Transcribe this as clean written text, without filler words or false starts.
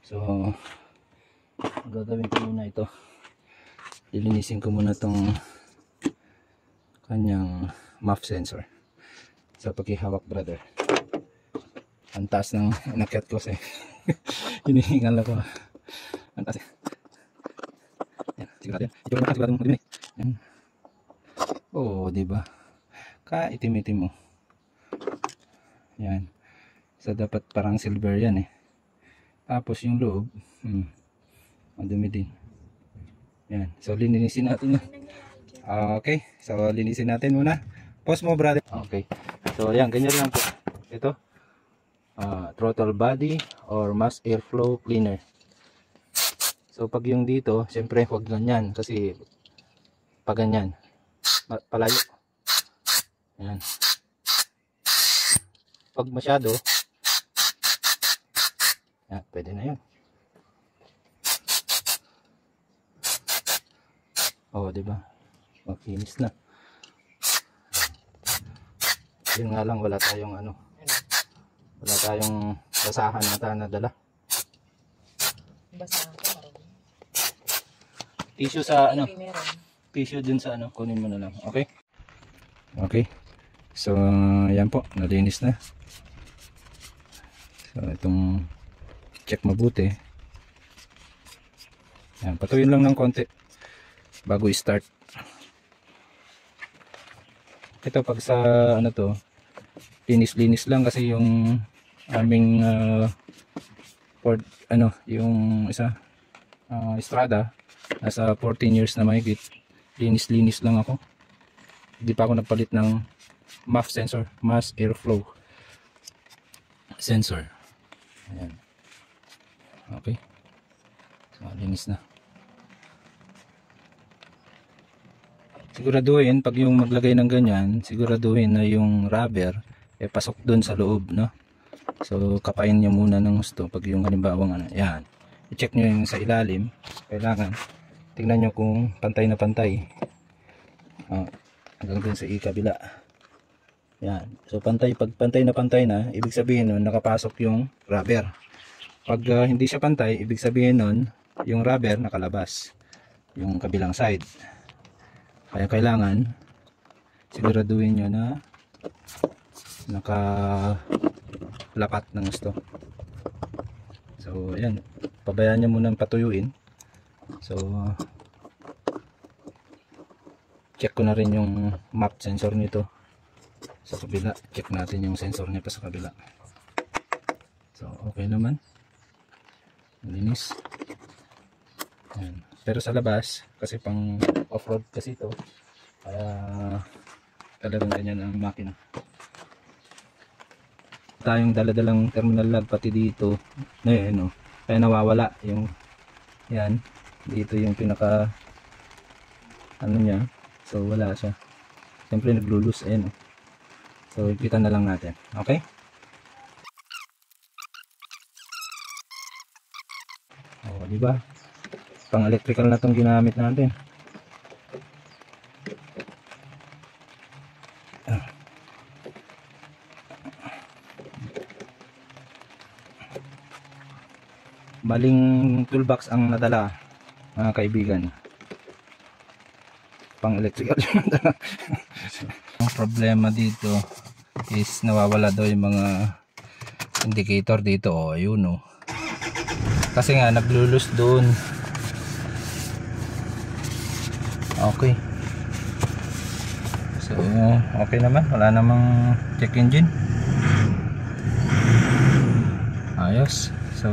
So gagawin ko muna ito, lilinisin ko muna tong kanyang MUF sensor sa paghihawak, brother. Ang taas ng inakyat ko kasi hinihingal ako. Ang taas. Yan, sigurado yan. Ito lang, sigurado madinig. Yan. Oo, diba? Kaitim-itim mo. Yan. So dapat parang silver yan eh. Tapos yung loob, madumi din. Yan. So linisin natin yan. Okay. So linisin natin muna. Pause mo, brother. Okay. So yan, ganyan lang po. Ito. Throttle body or mass airflow cleaner. So pag yung dito, siyempre huwag ganyan kasi pag ganyan, palayo. Yan. Pag masyado, yan, pwede na yun. Oh, diba? Makinis na. Yun nga lang, wala tayong wala tayong basahan na nadala. Basahan ko maroon. Tissue sa tissue dun sa kunin mo na lang. Okay? Okay. So, yan po, nalinis na. So, itong check mabuti. Yan, patuloy lang ng konti bago i-start. Ito pag sa to, linis-linis lang kasi yung aming yung isa Strada, nasa 14 years na mahigit. Linis-linis lang ako. Hindi pa ako nagpalit ng MUF sensor, mass airflow sensor. Ayan. Okay. So, linis na. Siguraduhin pag yung maglagay ng ganyan, siguraduhin na yung rubber pasok dun sa loob, no? So kapain niyo muna ng gusto pag yung halimbawa yan. I-check niyo yung sa ilalim, kailangan tingnan niyo kung pantay na pantay. Hanggang dun sa ikabila. Yan. So pag pantay na, ibig sabihin nun nakapasok yung rubber. Pag hindi siya pantay, ibig sabihin nun yung rubber nakalabas yung kabilang side. Kaya kailangan siguraduhin nyo na nakalapat ng gusto. So ayan, pabayaan nyo munang patuyuin. So check ko na rin yung MUF sensor nito sa kabila. Check natin yung sensor niya pa sa kabila. So okay naman, malinis. Ayan. Pero sa labas, kasi pang off-road kasi ito, kaya talagang ganyan ang makina. Tayong daladalang terminal lug pati dito, kaya nawawala yung yan, dito yung pinaka niya, so wala siya. Siyempre naglulus, ayan. So ipitan na lang natin, okay? O, diba? Pang electrical na itong ginamit natin. Maling toolbox ang nadala, mga kaibigan. Pang electrical yung nadala. Ang problema dito is nawawala daw yung mga indicator dito. O, ayun o. Kasi nga naglulus doon. Okay. So, okay naman. Wala namang check engine. Ayos. So